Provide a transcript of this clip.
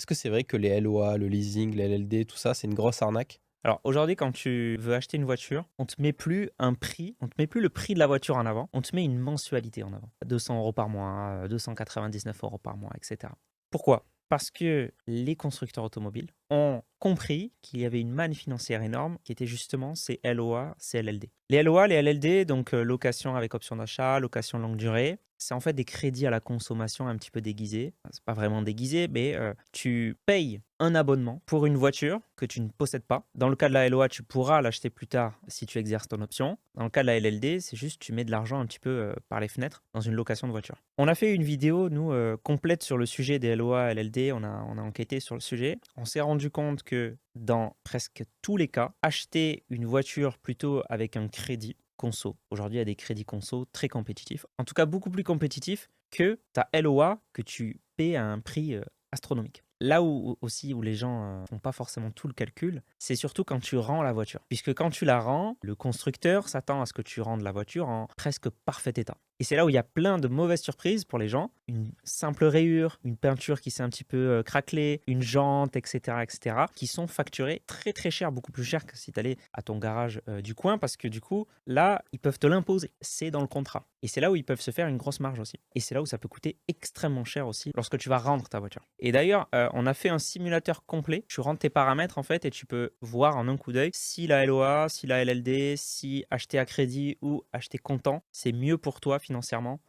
Est-ce que c'est vrai que les LOA, le leasing, les LLD, tout ça, c'est une grosse arnaque? Alors aujourd'hui, quand tu veux acheter une voiture, on te met plus un prix, on te met plus le prix de la voiture en avant, on te met une mensualité en avant. 200 € par mois, 299 € par mois, etc. Pourquoi? Parce que les constructeurs automobiles ont compris qu'il y avait une manne financière énorme qui était justement ces LOA, ces LLD. Les LOA, les LLD, donc location avec option d'achat, location longue durée, c'est en fait des crédits à la consommation un petit peu déguisés. C'est pas vraiment déguisé, mais tu payes un abonnement pour une voiture que tu ne possèdes pas. Dans le cas de la LOA, tu pourras l'acheter plus tard si tu exerces ton option. Dans le cas de la LLD, c'est juste tu mets de l'argent un petit peu par les fenêtres dans une location de voiture. On a fait une vidéo, nous, complète sur le sujet des LOA, LLD. On a enquêté sur le sujet. On s'est rendu compte que dans presque tous les cas, acheter une voiture plutôt avec un crédit conso. Aujourd'hui, il y a des crédits conso très compétitifs. En tout cas, beaucoup plus compétitifs que ta LOA que tu paies à un prix astronomique. Là où aussi où les gens font pas forcément tout le calcul, c'est surtout quand tu rends la voiture. Puisque quand tu la rends, le constructeur s'attend à ce que tu rendes la voiture en presque parfait état. Et c'est là où il y a plein de mauvaises surprises pour les gens. Une simple rayure, une peinture qui s'est un petit peu craquelée, une jante, etc., etc., qui sont facturées très très cher, beaucoup plus cher que si tu allais à ton garage du coin, parce que du coup, là, ils peuvent te l'imposer. C'est dans le contrat. Et c'est là où ils peuvent se faire une grosse marge aussi. Et c'est là où ça peut coûter extrêmement cher aussi lorsque tu vas rendre ta voiture. Et d'ailleurs, on a fait un simulateur complet. Tu rentres tes paramètres en fait et tu peux voir en un coup d'œil si la LOA, si la LLD, si acheter à crédit ou acheter comptant, c'est mieux pour toi financièrement